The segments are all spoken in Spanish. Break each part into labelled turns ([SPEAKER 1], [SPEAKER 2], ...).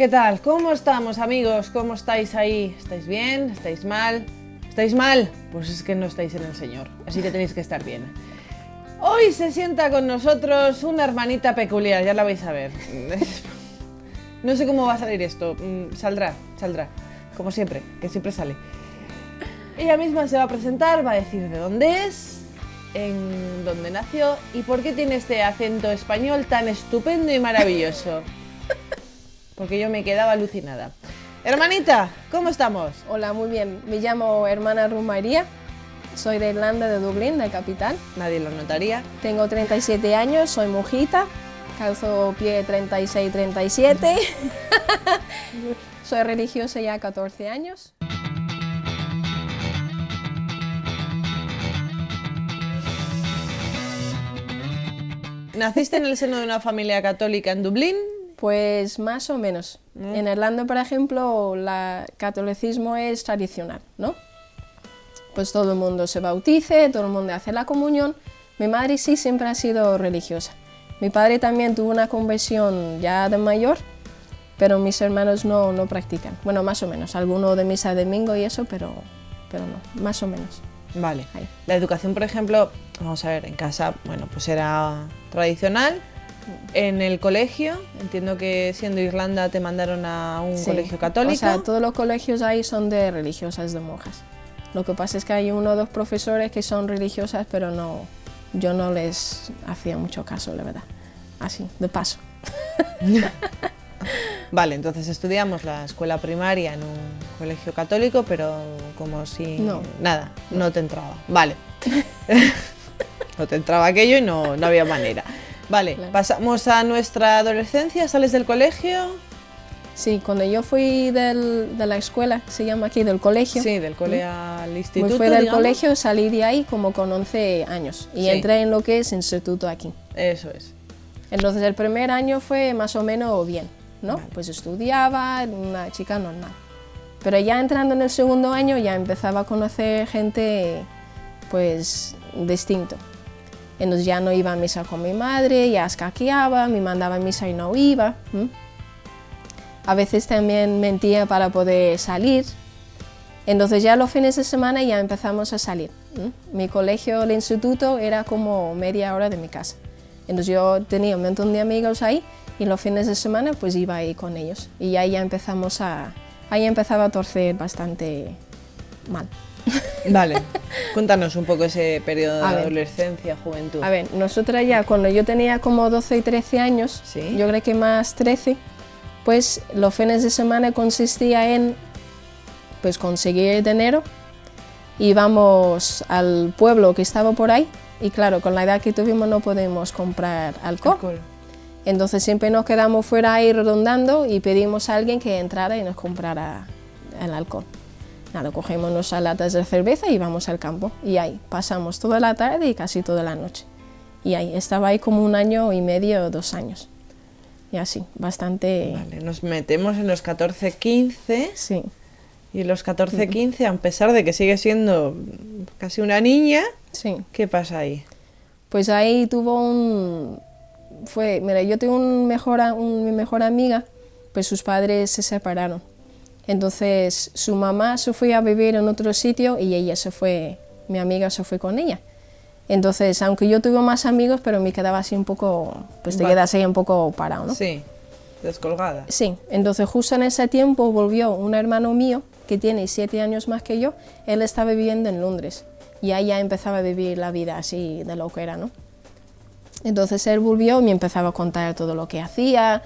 [SPEAKER 1] ¿Qué tal? ¿Cómo estamos, amigos? ¿Cómo estáis ahí? ¿Estáis bien? ¿Estáis mal? ¿Estáis mal? Pues es que no estáis en el Señor, así que tenéis que estar bien. Hoy se sienta con nosotros una hermanita peculiar, ya la vais a ver. No sé cómo va a salir esto, saldrá, como siempre, que siempre sale. Ella misma se va a presentar, va a decir de dónde es, en dónde nació y por qué tiene este acento español tan estupendo y maravilloso. Porque yo me quedaba alucinada. Hermanita, ¿cómo estamos?
[SPEAKER 2] Hola, muy bien. Me llamo Hermana Ruth María. Soy de Irlanda, de Dublín, de capital.
[SPEAKER 1] Nadie lo notaría.
[SPEAKER 2] Tengo 37 años, soy monjita. Calzo pie 36-37. Soy religiosa ya 14 años.
[SPEAKER 1] ¿Naciste en el seno de una familia católica en Dublín?
[SPEAKER 2] Pues más o menos. En Irlanda, por ejemplo, el catolicismo es tradicional, ¿no? Pues todo el mundo se bautice, todo el mundo hace la comunión. Mi madre sí siempre ha sido religiosa. Mi padre también tuvo una conversión ya de mayor, pero mis hermanos no practican. Bueno, más o menos. Alguno de misa de domingo y eso, pero no, más o menos.
[SPEAKER 1] Vale.
[SPEAKER 2] Ahí.
[SPEAKER 1] La educación, por ejemplo, vamos a ver, en casa, bueno, pues era tradicional. En el colegio, entiendo que siendo Irlanda te mandaron a un colegio católico.
[SPEAKER 2] O sea, todos los colegios ahí son de religiosas, de monjas. Lo que pasa es que hay uno o dos profesores que son religiosas, pero no, yo no les hacía mucho caso, la verdad. Así, de paso.
[SPEAKER 1] Vale, entonces estudiamos la escuela primaria en un colegio católico, pero como si nada, no te entraba. Vale. No te entraba aquello y no había manera. Vale,
[SPEAKER 2] Claro.
[SPEAKER 1] Pasamos a nuestra adolescencia, ¿sales del colegio?
[SPEAKER 2] Sí, cuando yo fui de la escuela, se llama aquí, del colegio.
[SPEAKER 1] Sí, del colegio al instituto,
[SPEAKER 2] Me fui del
[SPEAKER 1] digamos.
[SPEAKER 2] colegio, salí de ahí como con 11 años y
[SPEAKER 1] Sí.
[SPEAKER 2] entré en lo que es instituto aquí.
[SPEAKER 1] Eso es.
[SPEAKER 2] Entonces el primer año fue más o menos bien, ¿no?
[SPEAKER 1] Vale.
[SPEAKER 2] Pues estudiaba, una chica normal. Pero ya entrando en el segundo año ya empezaba a conocer gente pues distinto. Entonces ya no iba a misa con mi madre, ya escaqueaba, me mandaba a misa y no iba. A veces también mentía para poder salir. Entonces ya los fines de semana ya empezamos a salir. Mi colegio, el instituto, era como media hora de mi casa. Entonces yo tenía un montón de amigos ahí y los fines de semana pues iba ahí con ellos. Y ahí ya ahí empezaba a torcer bastante mal.
[SPEAKER 1] Vale, cuéntanos un poco ese periodo de
[SPEAKER 2] A ver.
[SPEAKER 1] adolescencia, juventud.
[SPEAKER 2] A ver, nosotras ya cuando yo tenía como 12 y 13 años,
[SPEAKER 1] Sí.
[SPEAKER 2] yo creo que más 13, pues los fines de semana consistía en pues conseguir dinero, íbamos al pueblo que estaba por ahí y claro, con la edad que tuvimos no podemos comprar alcohol. Entonces siempre nos quedamos fuera ahí rondando y pedimos a alguien que entrara y nos comprara el alcohol. Nada, cogemos nuestras latas de cerveza y vamos al campo y ahí pasamos toda la tarde y casi toda la noche. Y ahí estaba ahí como 1 año y medio, 2 años. Y así, bastante...
[SPEAKER 1] Vale, nos metemos en los 14-15
[SPEAKER 2] Sí,
[SPEAKER 1] y los 14-15, a pesar de que sigue siendo casi una niña,
[SPEAKER 2] sí.
[SPEAKER 1] ¿qué pasa ahí?
[SPEAKER 2] Pues ahí mira, yo tengo mi mejor amiga, pues sus padres se separaron. Entonces su mamá se fue a vivir en otro sitio y mi amiga se fue con ella. Entonces, aunque yo tuve más amigos, pero me quedaba así un poco, pues te quedas ahí un poco parado, ¿no?
[SPEAKER 1] Sí, descolgada.
[SPEAKER 2] Sí, entonces justo en ese tiempo volvió un hermano mío que tiene 7 años más que yo, él estaba viviendo en Londres y ahí ya empezaba a vivir la vida así de lo que era, ¿no? Entonces él volvió y me empezaba a contar todo lo que hacía,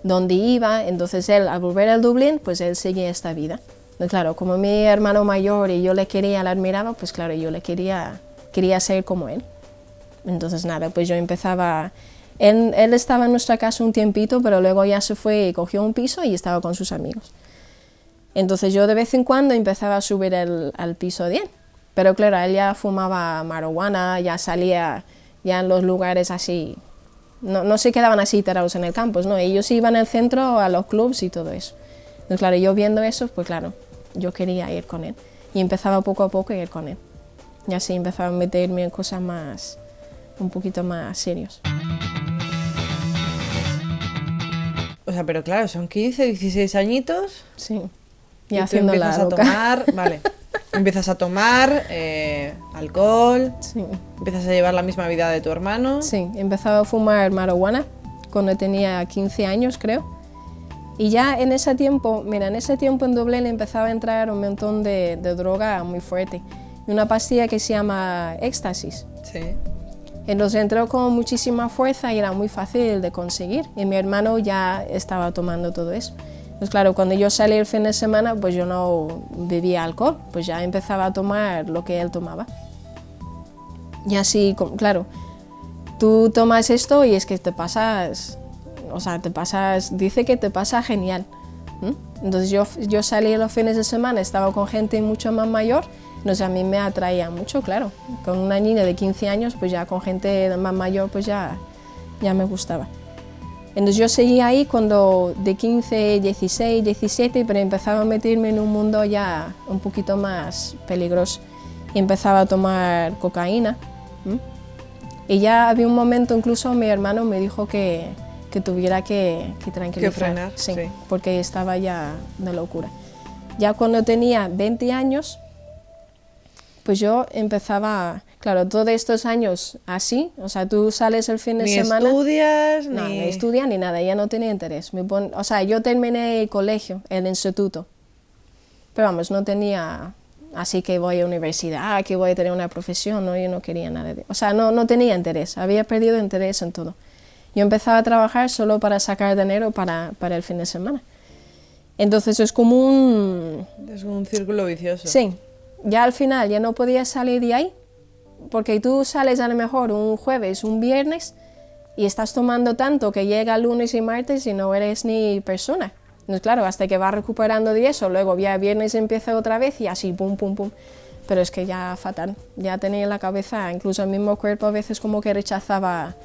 [SPEAKER 2] dónde iba. Entonces él, al volver al Dublín, pues él seguía esta vida. Y claro, como mi hermano mayor y yo le admiraba, pues claro, yo le quería ser como él. Entonces nada, pues yo empezaba... Él estaba en nuestra casa un tiempito, pero luego ya se fue y cogió un piso y estaba con sus amigos. Entonces yo de vez en cuando empezaba a subir al piso de él. Pero claro, él ya fumaba marihuana, ya salía ya en los lugares así... No se quedaban así tirados en el campus, ¿no? Ellos iban al centro, a los clubs y todo eso. Entonces, claro, yo viendo eso, pues claro, yo quería ir con él. Y empezaba poco a poco a ir con él. Y así empezaba a meterme en cosas un poquito más serias.
[SPEAKER 1] O O sea, pero claro, son 15, 16 añitos.
[SPEAKER 2] Sí.
[SPEAKER 1] Y
[SPEAKER 2] Y
[SPEAKER 1] tú
[SPEAKER 2] haciendo la
[SPEAKER 1] empiezas a
[SPEAKER 2] loca.
[SPEAKER 1] tomar, vale. Empiezas a tomar alcohol,
[SPEAKER 2] Sí.
[SPEAKER 1] empiezas a llevar la misma vida de tu hermano.
[SPEAKER 2] Sí, empezaba a fumar marihuana cuando tenía 15 años, creo. Y ya en ese tiempo, mira, en ese tiempo en Dublín empezaba a entrar un montón de droga muy fuerte. Y una pastilla que se llama éxtasis.
[SPEAKER 1] Sí.
[SPEAKER 2] Entonces entró con muchísima fuerza y era muy fácil de conseguir. Y mi hermano ya estaba tomando todo eso. Pues claro, cuando yo salí el fin de semana, pues yo no bebía alcohol, pues ya empezaba a tomar lo que él tomaba. Y así, claro, tú tomas esto y es que te pasas, o sea, dice que te pasa genial. Entonces yo salí los fines de semana, estaba con gente mucho más mayor, entonces a mí me atraía mucho, claro. Con una niña de 15 años, pues ya con gente más mayor, pues ya me gustaba. Entonces yo seguía ahí cuando de 15, 16, 17, pero empezaba a meterme en un mundo ya un poquito más peligroso. Y empezaba a tomar cocaína. Y ya había un momento, incluso mi hermano me dijo que tuviera que tranquilizar.
[SPEAKER 1] Que frenar,
[SPEAKER 2] sí,
[SPEAKER 1] sí.
[SPEAKER 2] porque estaba ya de locura. Ya cuando tenía 20 años, pues yo empezaba, claro, todos estos años así, o sea, tú sales el fin de
[SPEAKER 1] Ni
[SPEAKER 2] semana...
[SPEAKER 1] estudias,
[SPEAKER 2] No,
[SPEAKER 1] ni...
[SPEAKER 2] ni estudia ni nada, ya no tenía interés. O sea, yo terminé el colegio, el instituto, pero vamos, no tenía así que voy a universidad, que voy a tener una profesión, no, yo no quería nada de... O sea, no tenía interés, había perdido interés en todo. Yo empezaba a trabajar solo para sacar dinero para el fin de semana. Entonces es como un...
[SPEAKER 1] Es un círculo vicioso.
[SPEAKER 2] Sí, ya al final ya no podía salir de ahí, porque tú sales a lo mejor un jueves, un viernes, y estás tomando tanto que llega lunes y martes y no eres ni persona. Entonces, claro, hasta que vas recuperando de eso, luego ya viernes empieza otra vez y así, pum, pum, pum. Pero es que ya fatal, ya tenía en la cabeza, incluso el mismo cuerpo a veces como que rechazaba,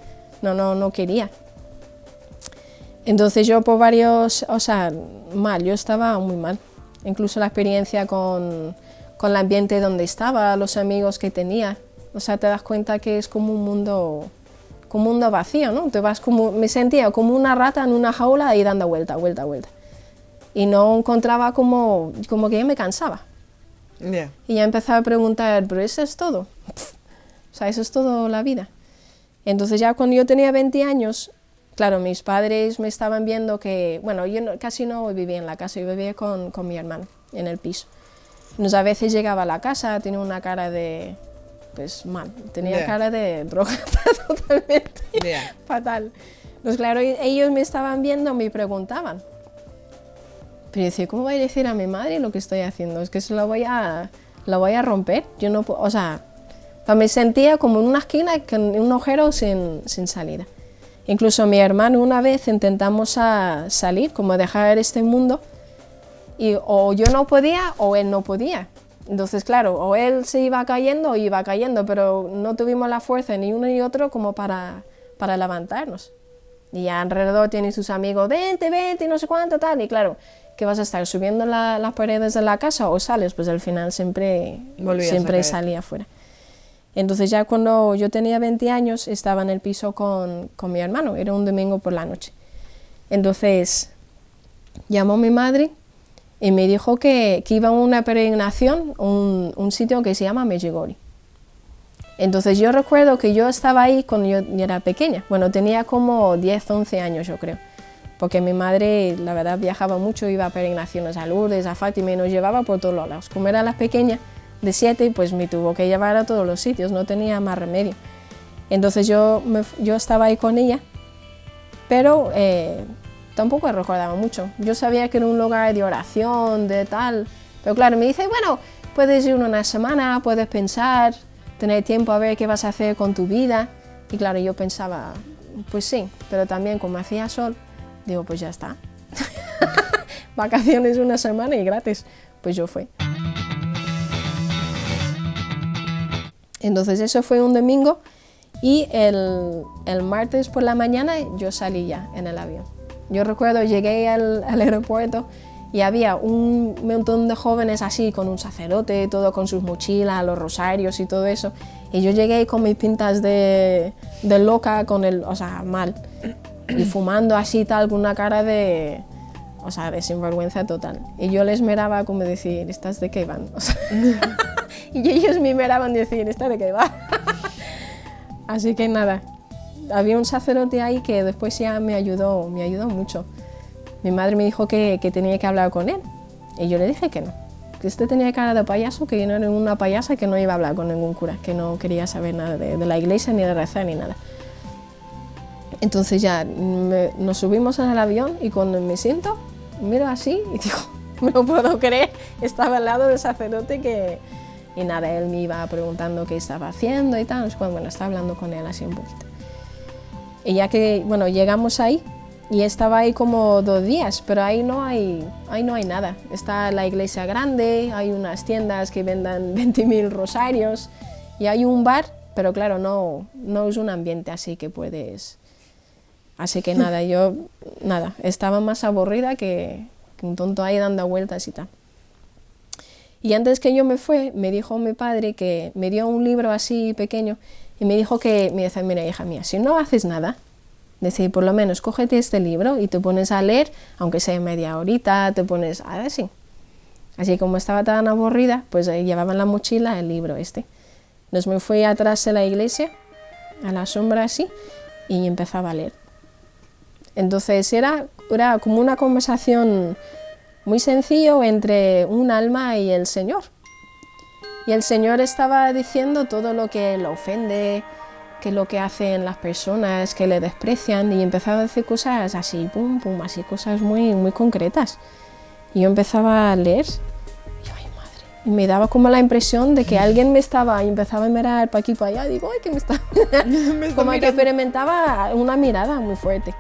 [SPEAKER 2] no quería. Entonces yo por varios, o sea, mal, yo estaba muy mal. Incluso la experiencia con el ambiente donde estaba, los amigos que tenía. O sea, te das cuenta que es como un mundo vacío, ¿no? Me sentía como una rata en una jaula y dando vuelta. Y no encontraba como que ya me cansaba.
[SPEAKER 1] Yeah.
[SPEAKER 2] Y ya empezaba a preguntar, ¿pero eso es todo? O sea, eso es todo la vida. Entonces ya cuando yo tenía 20 años, claro, mis padres me estaban viendo que, bueno, yo casi no vivía en la casa, yo vivía con mi hermano en el piso. Entonces a veces llegaba a la casa, tenía una cara de, pues mal, tenía
[SPEAKER 1] Yeah.
[SPEAKER 2] cara de droga totalmente
[SPEAKER 1] Yeah.
[SPEAKER 2] fatal. Entonces claro, ellos me estaban viendo, me preguntaban. Pero yo decía, ¿cómo voy a decir a mi madre lo que estoy haciendo? Es que se lo voy a romper. Yo no puedo, o sea, me sentía como en una esquina, en un agujero sin salida. Incluso mi hermano una vez intentamos salir, como dejar este mundo, y o yo no podía o él no podía. Entonces, claro, o él se iba cayendo o iba cayendo, pero no tuvimos la fuerza ni uno ni otro como para levantarnos. Y ya alrededor tiene sus amigos, vente, y no sé cuánto, tal, y claro, que vas a estar subiendo las paredes de la casa o sales, pues al final siempre salía afuera. Entonces ya cuando yo tenía 20 años estaba en el piso con mi hermano, era un domingo por la noche. Entonces llamó mi madre y me dijo que iba a una peregrinación, un sitio que se llama Medjugorje. Entonces yo recuerdo que yo estaba ahí cuando yo era pequeña, bueno, tenía como 10, 11 años yo creo, porque mi madre la verdad viajaba mucho, iba a peregrinaciones a Lourdes, a Fátima y nos llevaba por todos lados. Como era la pequeña, de 7, pues me tuvo que llevar a todos los sitios, no tenía más remedio. Entonces yo estaba ahí con ella, pero tampoco recordaba mucho. Yo sabía que era un lugar de oración, de tal, pero claro, me dice, bueno, puedes ir una semana, puedes pensar, tener tiempo a ver qué vas a hacer con tu vida. Y claro, yo pensaba, pues sí, pero también como hacía sol, digo, pues ya está. Vacaciones una semana y gratis. Pues yo fui. Entonces eso fue un domingo y el martes por la mañana yo salí ya en el avión. Yo recuerdo, llegué al aeropuerto y había un montón de jóvenes así, con un sacerdote, todo con sus mochilas, los rosarios y todo eso. Y yo llegué con mis pintas de loca, o sea, mal. y fumando así tal, con una cara de, o sea, de sinvergüenza total. Y yo les miraba como decir, ¿estas de qué van? O sea, y ellos me miraban decir, ¿esta de qué va? Así que nada, había un sacerdote ahí que después ya me ayudó mucho. Mi madre me dijo que tenía que hablar con él y yo le dije que no, que este tenía cara de payaso, que yo no era una payasa, que no iba a hablar con ningún cura, que no quería saber nada de la iglesia, ni de rezar, ni nada. Entonces ya nos subimos en el avión y cuando me siento, miro así y digo, no lo puedo creer, estaba al lado del sacerdote y nada, él me iba preguntando qué estaba haciendo y tal, bueno, estaba hablando con él así un poquito. Y ya que, bueno, llegamos ahí, y estaba ahí como 2 días, pero ahí no hay nada. Está la iglesia grande, hay unas tiendas que vendan 20.000 rosarios y hay un bar, pero claro, no es un ambiente así que puedes... Así que nada, yo estaba más aburrida que un tonto ahí dando vueltas y tal. Y antes que yo me fue, me dijo mi padre que me dio un libro así pequeño y me dijo que, me decía, mira hija mía, si no haces nada, decir, por lo menos cógete este libro y te pones a leer, aunque sea media horita, te pones así. Así como estaba tan aburrida, pues llevaba en la mochila el libro este. Entonces me fui atrás de la iglesia, a la sombra así, y empezaba a leer. Entonces era como una conversación muy sencilla entre un alma y el Señor. Y el Señor estaba diciendo todo lo que lo ofende, que lo que hacen las personas, que le desprecian, y empezaba a decir cosas así, pum, pum, así, cosas muy, muy concretas. Y yo empezaba a leer, y yo, ay madre, y me daba como la impresión de que alguien me estaba, y empezaba a mirar para aquí, para allá, digo, ay, que me está como que experimentaba una mirada muy fuerte.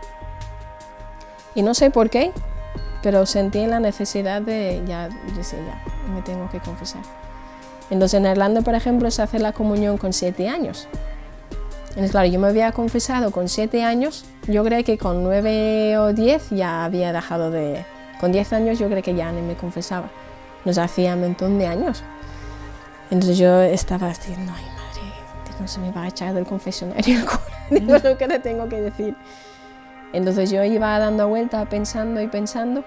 [SPEAKER 2] Y no sé por qué, pero sentí la necesidad de, ya me tengo que confesar. Entonces en Irlanda, por ejemplo, se hace la comunión con 7 años. Entonces, claro, yo me había confesado con 7 años, yo creo que con 9 o 10 ya había dejado de... Con 10 años yo creo que ya ni me confesaba, nos hacía un montón de años. Entonces yo estaba diciendo, ay madre, digo, se me va a echar del confesionario el cura, digo lo que le tengo que decir. Entonces yo iba dando vueltas, pensando y pensando.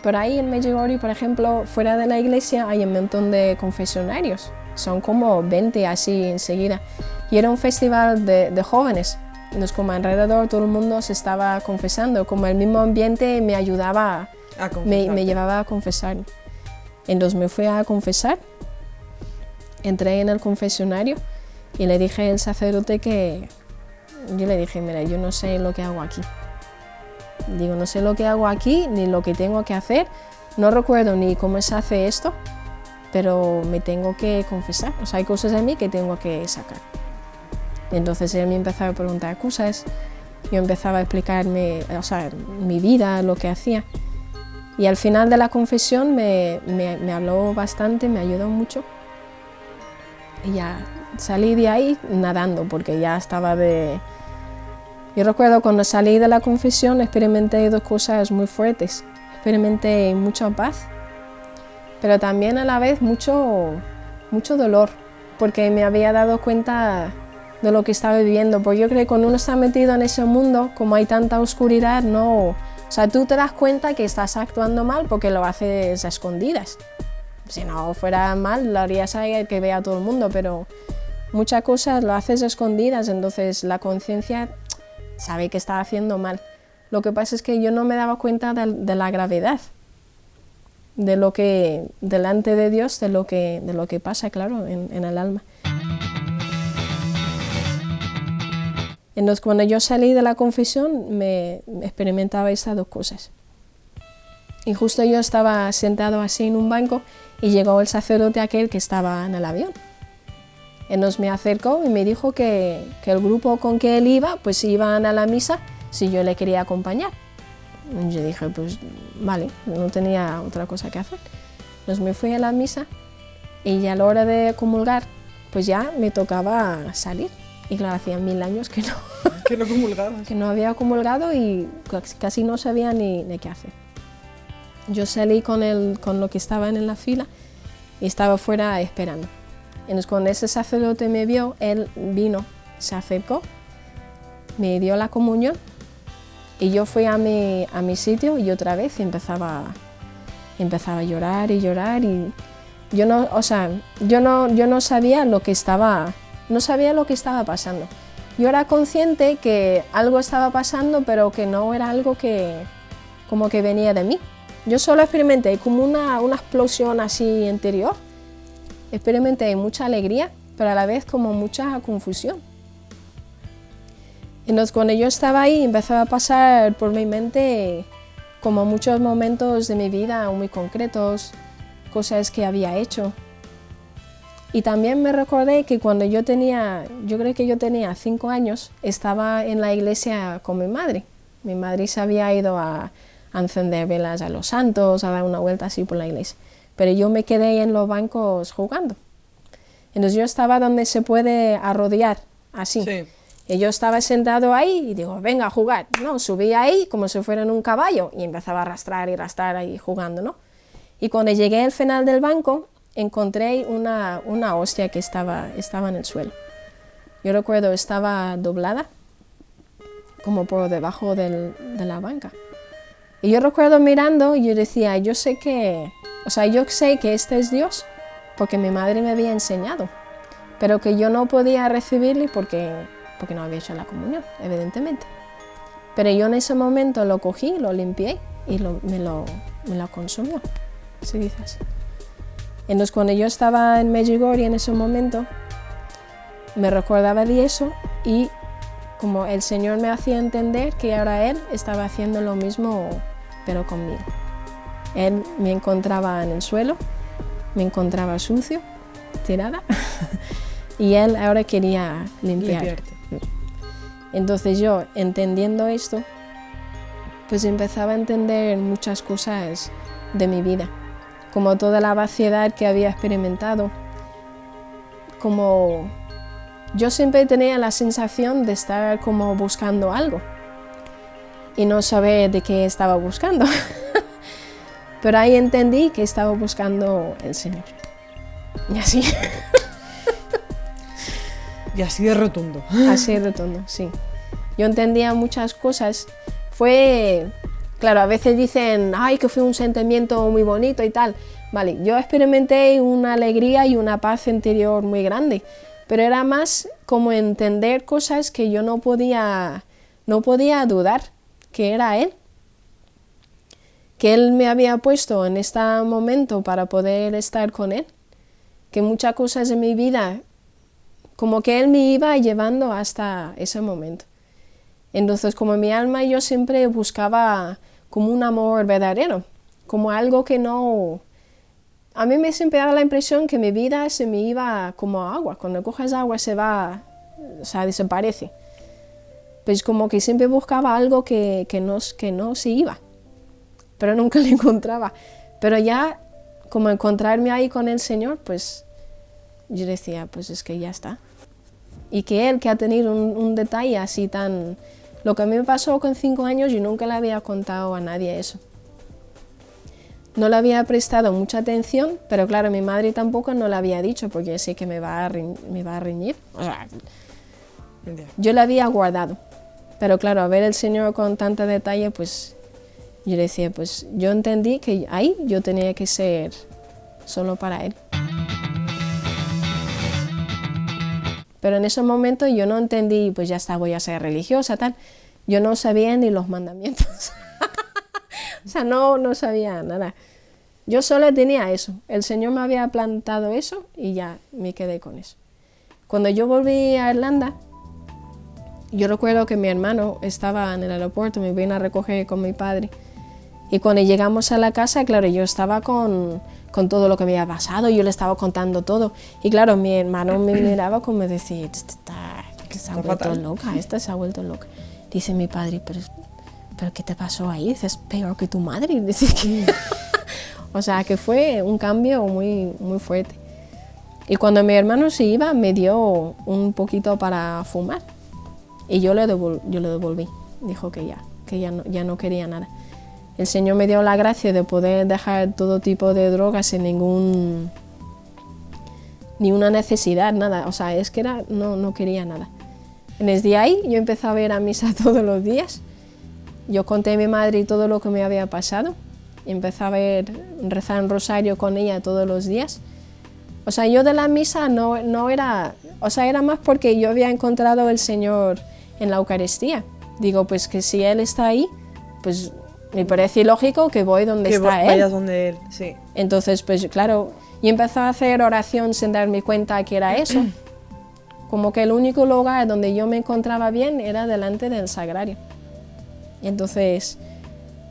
[SPEAKER 2] Por ahí en Medjugorje, por ejemplo, fuera de la iglesia hay un montón de confesionarios, son como 20 así enseguida. Y era un festival de jóvenes, entonces como alrededor todo el mundo se estaba confesando, como el mismo ambiente me ayudaba, me llevaba a confesar. Entonces me fui a confesar, entré en el confesionario y le dije al sacerdote yo le dije, mira, yo no sé lo que hago aquí. Digo, no sé lo que hago aquí, ni lo que tengo que hacer, no recuerdo ni cómo se hace esto, pero me tengo que confesar, o sea, hay cosas de mí que tengo que sacar. Entonces él me empezaba a preguntar cosas, yo empezaba a explicarme, o sea, mi vida, lo que hacía. Y al final de la confesión me habló bastante, me ayudó mucho. Y ya salí de ahí nadando, porque ya estaba de... Yo recuerdo cuando salí de la confesión experimenté 2 cosas muy fuertes. Experimenté mucha paz, pero también a la vez mucho dolor, porque me había dado cuenta de lo que estaba viviendo. Porque yo creo que cuando uno está metido en ese mundo, como hay tanta oscuridad, o sea, tú te das cuenta que estás actuando mal porque lo haces a escondidas. Si no fuera mal, lo harías a que vea todo el mundo, pero muchas cosas lo haces a escondidas, entonces la conciencia sabe que está haciendo mal. Lo que pasa es que yo no me daba cuenta de la gravedad, de lo que delante de Dios, de lo que pasa, claro, en el alma. Entonces, cuando yo salí de la confesión, me experimentaba esas 2 cosas. Y justo yo estaba sentado así en un banco y llegó el sacerdote aquel que estaba en el avión. Entonces me acercó y me dijo que el grupo con que él iba, pues iban a la misa si yo le quería acompañar. Y yo dije, pues vale, no tenía otra cosa que hacer. Entonces me fui a la misa y a la hora de comulgar, pues ya me tocaba salir. Y claro, hacía 1000 años que no.
[SPEAKER 1] Que no comulgabas.
[SPEAKER 2] Que no había comulgado y casi no sabía ni qué hacer. Yo salí con lo que estaban en la fila y estaba fuera esperando. Entonces cuando ese sacerdote me vio, él vino, se acercó, me dio la comunión Y yo fui a mi sitio y otra vez empezaba a llorar y llorar y yo no sabía lo que estaba pasando. Yo era consciente que algo estaba pasando, pero que no era algo que como que venía de mí. Yo solo experimenté como una explosión así interior. Experimenté mucha alegría, pero a la vez como mucha confusión. Entonces cuando yo estaba ahí empezaba a pasar por mi mente como muchos momentos de mi vida muy concretos, cosas que había hecho. Y también me recordé que cuando yo creo que yo tenía 5 años, estaba en la iglesia con mi madre. Mi madre se había ido a encender velas a los santos, a dar una vuelta así por la iglesia. Pero yo me quedé en los bancos jugando. Entonces yo estaba donde se puede arrodillar, así.
[SPEAKER 1] Sí.
[SPEAKER 2] Y yo estaba sentado ahí y digo, venga a jugar. No, subí ahí como si fuera en un caballo y empezaba a arrastrar y arrastrar ahí jugando, ¿no? Y cuando llegué al final del banco, encontré una hostia que estaba en el suelo. Yo recuerdo, estaba doblada, como por debajo de la banca. Y yo recuerdo mirando y yo decía, yo sé que este es Dios, porque mi madre me había enseñado, pero que yo no podía recibirle porque no había hecho la comunión, evidentemente. Pero yo en ese momento lo cogí, lo limpié y me lo consumió, se dice así. Entonces cuando yo estaba en Medjugorje en ese momento, me recordaba de eso y como el Señor me hacía entender que ahora Él estaba haciendo lo mismo, pero conmigo. Él me encontraba en el suelo, me encontraba sucio, tirada, y Él ahora quería limpiarte. Entonces yo, entendiendo esto, pues empezaba a entender muchas cosas de mi vida, como toda la vaciedad que había experimentado, como yo siempre tenía la sensación de estar como buscando algo y no saber de qué estaba buscando. Pero ahí entendí que estaba buscando el Señor. Y así.
[SPEAKER 1] Y así de rotundo.
[SPEAKER 2] Así de rotundo, sí. Yo entendía muchas cosas. Claro, a veces dicen, ay, que fue un sentimiento muy bonito y tal. Vale, yo experimenté una alegría y una paz interior muy grande, pero era más como entender cosas que yo no podía dudar, que era Él. Que Él me había puesto en este momento para poder estar con Él. Que muchas cosas de mi vida, como que Él me iba llevando hasta ese momento. Entonces, como mi alma, yo siempre buscaba como un amor verdadero, como algo que no... A mí me siempre daba la impresión que mi vida se me iba como agua. Cuando coges agua se va, o sea, desaparece. Pues como que siempre buscaba algo que no se iba, pero nunca lo encontraba. Pero ya, como encontrarme ahí con el Señor, pues yo decía, pues es que ya está. Y que Él, que ha tenido un detalle así tan... Lo que a mí me pasó con 5 años, yo nunca le había contado a nadie eso. No le había prestado mucha atención, pero claro, mi madre tampoco no le había dicho, porque sé que me va a reñir. O sea, yo la había guardado. Pero claro, a ver el Señor con tanto detalle, pues yo decía, pues yo entendí que ahí yo tenía que ser solo para Él. Pero en ese momento yo no entendí, pues ya está, voy a ser religiosa, tal. Yo no sabía ni los mandamientos. O sea, no sabía nada. Yo solo tenía eso. El Señor me había plantado eso y ya me quedé con eso. Cuando yo volví a Irlanda, yo recuerdo que mi hermano estaba en el aeropuerto, me vino a recoger con mi padre. Y cuando llegamos a la casa, claro, yo estaba con todo lo que me había pasado, yo le estaba contando todo. Y claro, mi hermano me miraba como decir, se ha vuelto loca, esta se ha vuelto loca. Dice mi padre, pero ¿qué te pasó ahí? Dices, peor que tu madre. Dice que... O sea, que fue un cambio muy, muy fuerte. Y cuando mi hermano se iba, me dio un poquito para fumar. Y yo le devolví. Dijo que ya no quería nada. El Señor me dio la gracia de poder dejar todo tipo de drogas sin ni una necesidad, nada. O sea, es que no quería nada. Desde ahí yo empecé a ir a misa todos los días. yo conté a mi madre todo lo que me había pasado. Empezaba a rezar un rosario con ella todos los días. O sea, yo de la misa no era... O sea, era más porque yo había encontrado al Señor en la Eucaristía. Digo, pues que si Él está ahí, pues me parece lógico que voy donde está Él.
[SPEAKER 1] Vayas donde Él, sí.
[SPEAKER 2] Entonces, pues claro, y empecé a hacer oración sin darme cuenta que era eso. Como que el único lugar donde yo me encontraba bien era delante del sagrario. Y entonces,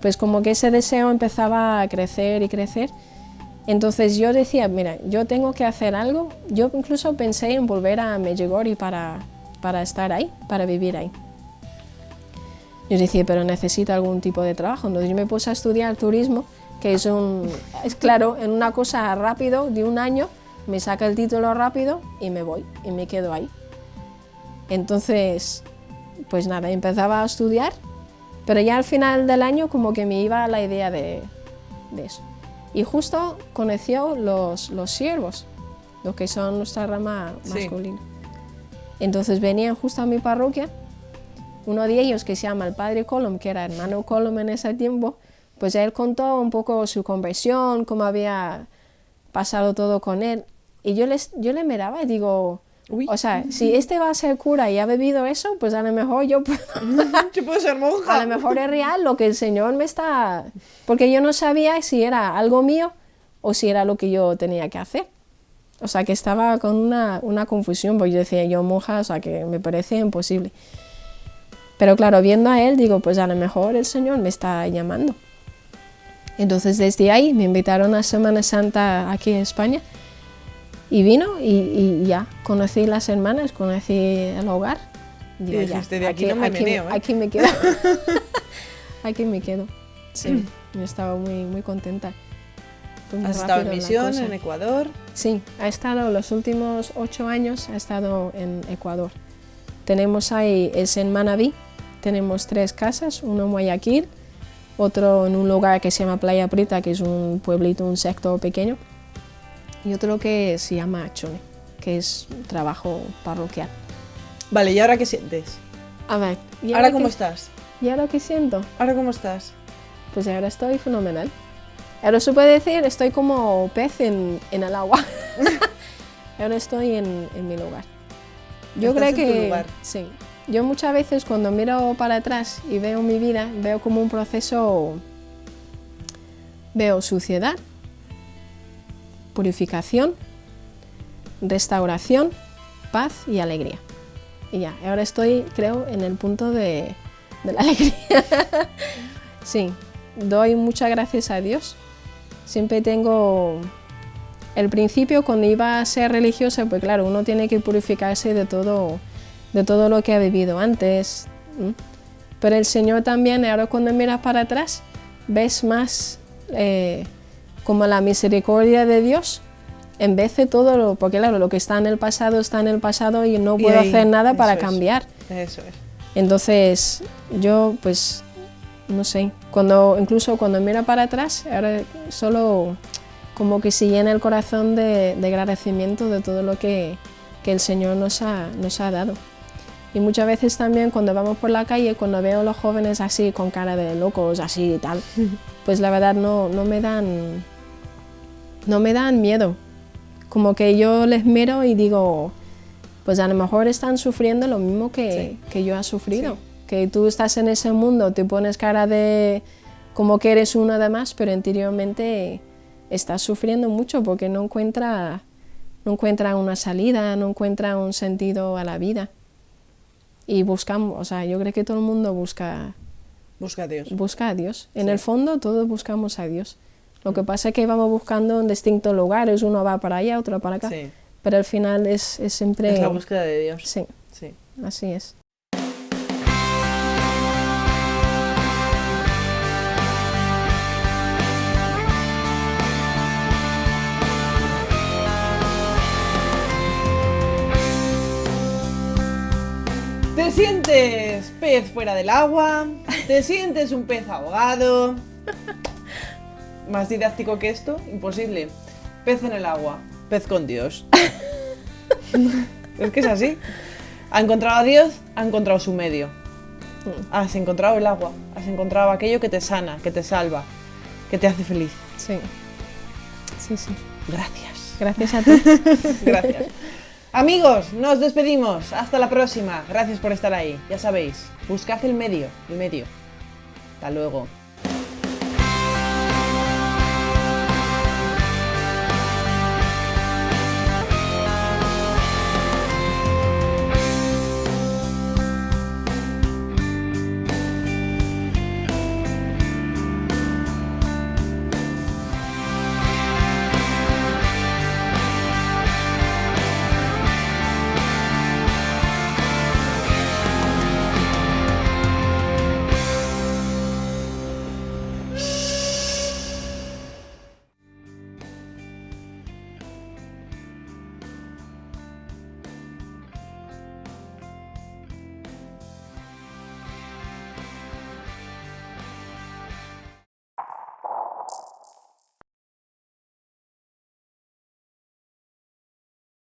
[SPEAKER 2] pues como que ese deseo empezaba a crecer y crecer. Entonces yo decía, mira, yo tengo que hacer algo. Yo incluso pensé en volver a Medjugorje para estar ahí, para vivir ahí. Yo decía, pero necesito algún tipo de trabajo. Entonces yo me puse a estudiar turismo, que es claro, en una cosa rápido, de un año, me saca el título rápido y me voy, y me quedo ahí. Entonces, pues nada, empezaba a estudiar, pero ya al final del año como que me iba la idea de eso. Y justo conoció los siervos, los que son nuestra rama masculina. Sí. Entonces venían justo a mi parroquia. Uno de ellos, que se llama el padre Colom, que era hermano Colom en ese tiempo, pues él contó un poco su conversión, cómo había pasado todo con él. Y yo le miraba y digo, uy, o sea, si este va a ser cura y ha bebido eso, pues a lo mejor yo puedo
[SPEAKER 1] ser monja.
[SPEAKER 2] A lo mejor es real lo que el Señor me está... Porque yo no sabía si era algo mío o si era lo que yo tenía que hacer. O sea, que estaba con una confusión, porque yo decía, yo monja, o sea, que me parece imposible. Pero claro, viendo a él, digo, pues a lo mejor el Señor me está llamando. Entonces desde ahí me invitaron a Semana Santa aquí en España y vino y ya, conocí las hermanas, conocí el hogar.
[SPEAKER 1] Digo, y dijiste, ya, de aquí no me meneo, ¿eh?
[SPEAKER 2] Aquí me quedo. Aquí me quedo. Sí, yo estaba muy, muy contenta.
[SPEAKER 1] ¿Has estado en misión en Ecuador?
[SPEAKER 2] Sí, ha estado los últimos 8 años, ha estado en Ecuador. Tenemos ahí, es en Manabí, tenemos 3 casas, uno en Guayaquil, otro en un lugar que se llama Playa Preta, que es un pueblito, un sector pequeño, y otro que se llama Chone, que es trabajo parroquial.
[SPEAKER 1] Vale, ¿y ahora qué sientes?
[SPEAKER 2] A ver,
[SPEAKER 1] ¿y ahora cómo estás?
[SPEAKER 2] ¿Y ahora qué siento?
[SPEAKER 1] ¿Ahora cómo estás?
[SPEAKER 2] Pues ahora estoy fenomenal. Ahora se puede decir, estoy como pez en el agua. Ahora estoy en mi lugar. Yo creo que sí. Yo muchas veces cuando miro para atrás y veo mi vida, veo como un proceso, veo suciedad, purificación, restauración, paz y alegría. Y ya, ahora estoy, creo, en el punto de la alegría. Sí, doy muchas gracias a Dios. Siempre tengo el principio, cuando iba a ser religiosa, pues claro, uno tiene que purificarse de todo lo que ha vivido antes. Pero el Señor también, ahora cuando miras para atrás, ves más como la misericordia de Dios, en vez de todo lo, porque claro, lo que está en el pasado y no puedo hacer nada para cambiar.
[SPEAKER 1] Eso es.
[SPEAKER 2] Entonces, yo pues, no sé, incluso cuando miro para atrás, ahora solo como que se llena el corazón de agradecimiento de todo lo que el Señor nos ha dado. Y muchas veces también cuando vamos por la calle, cuando veo a los jóvenes así con cara de locos, así y tal, pues la verdad no me dan miedo. Como que yo les miro y digo, pues a lo mejor están sufriendo lo mismo que yo he sufrido. Sí. Que tú estás en ese mundo, te pones cara de como que eres uno de más, pero interiormente estás sufriendo mucho porque no encuentra una salida, no encuentra un sentido a la vida. Y buscamos, o sea, yo creo que todo el mundo busca
[SPEAKER 1] a Dios.
[SPEAKER 2] Busca a Dios. En el fondo todos buscamos a Dios. Lo que pasa es que vamos buscando en distintos lugares, uno va para allá, otro para acá, pero al final es siempre...
[SPEAKER 1] Es la búsqueda de Dios.
[SPEAKER 2] Sí, así es.
[SPEAKER 1] ¿Te sientes pez fuera del agua? ¿Te sientes un pez ahogado? Más didáctico que esto, imposible. Pez en el agua, pez con Dios. Es que es así. Ha encontrado a Dios, ha encontrado su medio. Has encontrado el agua, has encontrado aquello que te sana, que te salva, que te hace feliz.
[SPEAKER 2] Sí. Sí, sí.
[SPEAKER 1] Gracias.
[SPEAKER 2] Gracias a ti.
[SPEAKER 1] Gracias. Amigos, nos despedimos. Hasta la próxima. Gracias por estar ahí. Ya sabéis, buscad el medio. Hasta luego.